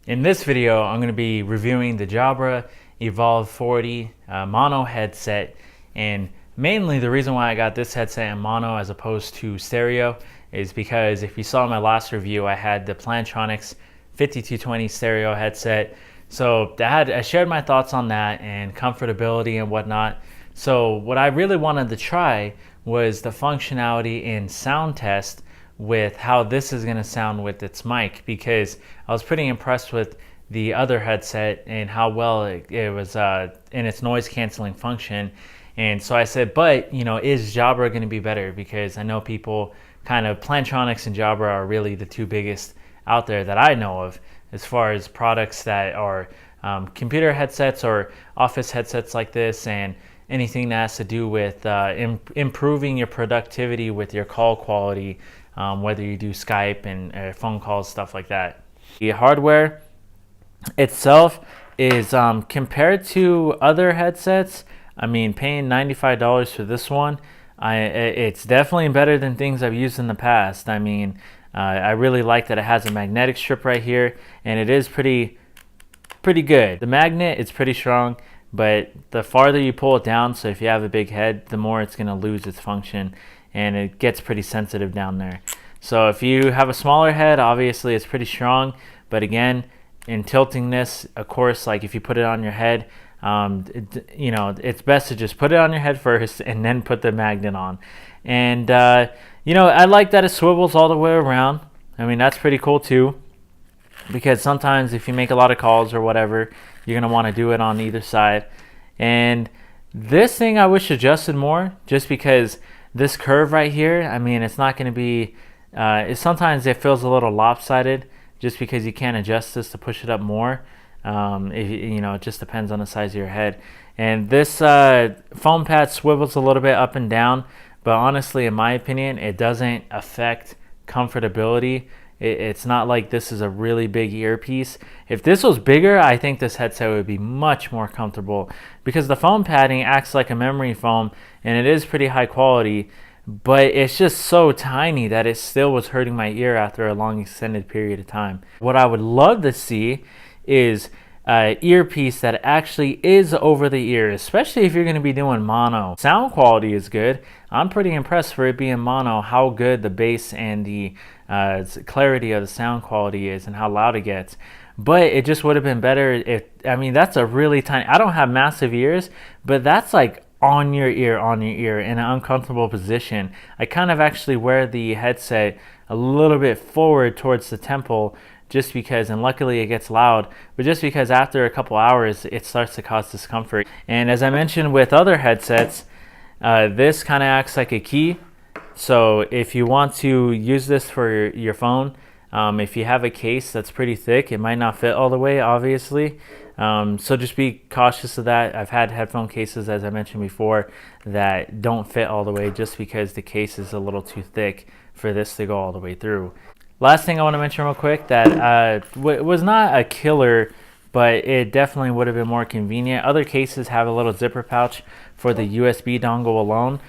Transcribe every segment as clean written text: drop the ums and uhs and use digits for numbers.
In this video, I'm going to be reviewing the Jabra Evolve 40 mono headset, and mainly the reason why I got this headset in mono as opposed to stereo is because if you saw my last review, I had the Plantronics 5220 stereo headset. So I shared my thoughts on that and comfortability and whatnot. So what I really wanted to try was the functionality in sound test with how this is going to sound with its mic, because I was pretty impressed with the other headset and how well it was in its noise canceling function. And so I said, but is Jabra going to be better? Because I know people Plantronics and Jabra are really the two biggest out there that I know of as far as products that are computer headsets or office headsets like this, and anything that has to do with improving your productivity with your call quality, whether you do Skype and phone calls, stuff like that. The hardware itself is compared to other headsets, I mean, paying $95 for this one, it's definitely better than things I've used in the past. I mean, I really like that it has a magnetic strip right here, and it is pretty good. The magnet is pretty strong, but the farther you pull it down, so if you have a big head, the more it's going to lose its function, and it gets pretty sensitive down there. So if you have a smaller head, obviously it's pretty strong, but again, in tilting this, of course, like if you put it on your head, it's best to just put it on your head first and then put the magnet on. And I like that it swivels all the way around. I mean, that's pretty cool too, because sometimes if you make a lot of calls or whatever, you're going to want to do it on either side. And this thing I wish adjusted more, just because this curve right here, I mean, it's not going to be, sometimes it feels a little lopsided just because you can't adjust this to push it up more. It just depends on the size of your head. And this foam pad swivels a little bit up and down, but honestly, in my opinion, it doesn't affect comfortability. It's not like this is a really big earpiece. If this was bigger, I think this headset would be much more comfortable, because the foam padding acts like a memory foam and it is pretty high quality, but it's just so tiny that it still was hurting my ear after a long extended period of time. What I would love to see is an earpiece that actually is over the ear, especially if you're going to be doing mono. Sound quality is good. I'm pretty impressed for it being mono, how good the bass and the clarity of the sound quality is and how loud it gets. But it just would have been better if, I mean, that's a really tiny, I don't have massive ears, but that's like on your ear in an uncomfortable position. I kind of actually wear the headset a little bit forward towards the temple, just because, and luckily it gets loud, but just because after a couple hours it starts to cause discomfort. And as I mentioned with other headsets, this kind of acts like a key. So if you want to use this for your phone, if you have a case that's pretty thick, it might not fit all the way, obviously. So just be cautious of that. I've had headphone cases, as I mentioned before, that don't fit all the way just because the case is a little too thick for this to go all the way through. Last thing I want to mention real quick that was not a killer, but it definitely would have been more convenient. Other cases have a little zipper pouch for the USB dongle alone.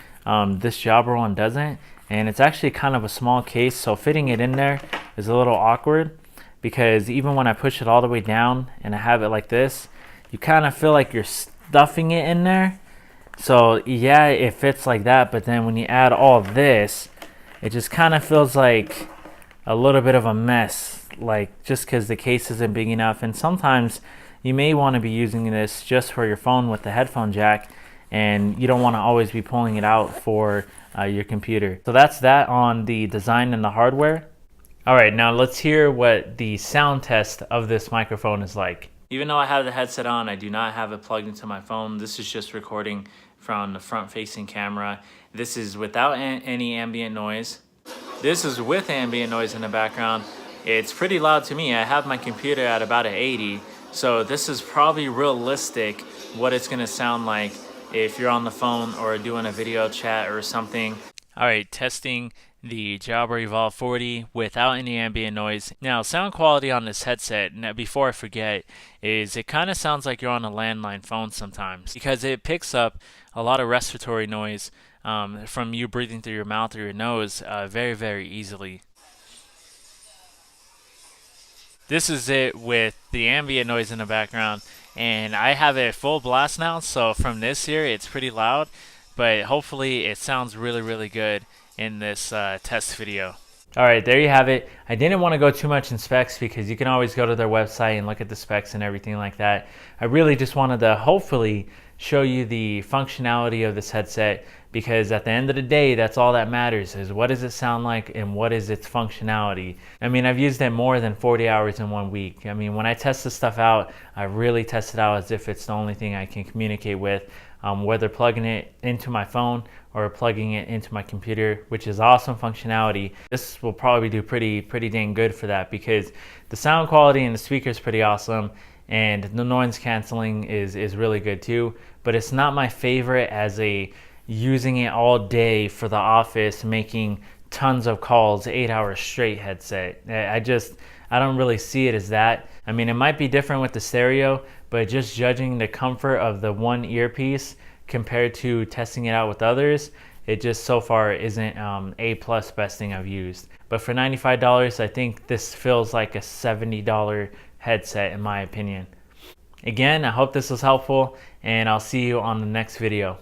This Jabra one doesn't, and it's actually kind of a small case, so fitting it in there is a little awkward, because even when I push it all the way down and I have it like this, you kind of feel like you're stuffing it in there. So yeah, it fits like that, but then when you add all this, it just kind of feels like a little bit of a mess, like just because the case isn't big enough. And sometimes you may want to be using this just for your phone with the headphone jack, and you don't want to always be pulling it out for your computer. So that's that on the design and the hardware. All right, now let's hear what the sound test of this microphone is like. Even though I have the headset on, I do not have it plugged into my phone. This is just recording from the front-facing camera. This is without any ambient noise. This is with ambient noise in the background. It's pretty loud to me. I have my computer at about an 80, so this is probably realistic what it's gonna sound like if you're on the phone or doing a video chat or something. All right, testing the Jabra Evolve 40 without any ambient noise. Now, sound quality on this headset, now before I forget, is it kind of sounds like you're on a landline phone sometimes, because it picks up a lot of respiratory noise from you breathing through your mouth or your nose very, very easily. This is it with the ambient noise in the background, and I have it full blast now, so from this here it's pretty loud, but hopefully it sounds really good in this test video. All right, there you have it. I didn't want to go too much in specs because you can always go to their website and look at the specs and everything like that. I really just wanted to hopefully show you the functionality of this headset, because at the end of the day, that's all that matters, is what does it sound like and what is its functionality. I mean, I've used it more than 40 hours in 1 week. I mean, when I test this stuff out, I really test it out as if it's the only thing I can communicate with, whether plugging it into my phone or plugging it into my computer, which is awesome functionality. This will probably do pretty dang good for that, because the sound quality and the speaker is pretty awesome, and the noise canceling is really good too. But it's not my favorite as a using it all day for the office, making tons of calls 8 hours straight headset. I don't really see it as that. I mean, it might be different with the stereo, but just judging the comfort of the one earpiece compared to testing it out with others, it just so far isn't A plus best thing I've used. But for $95, I think this feels like a $70 headset in my opinion. Again, I hope this was helpful, and I'll see you on the next video.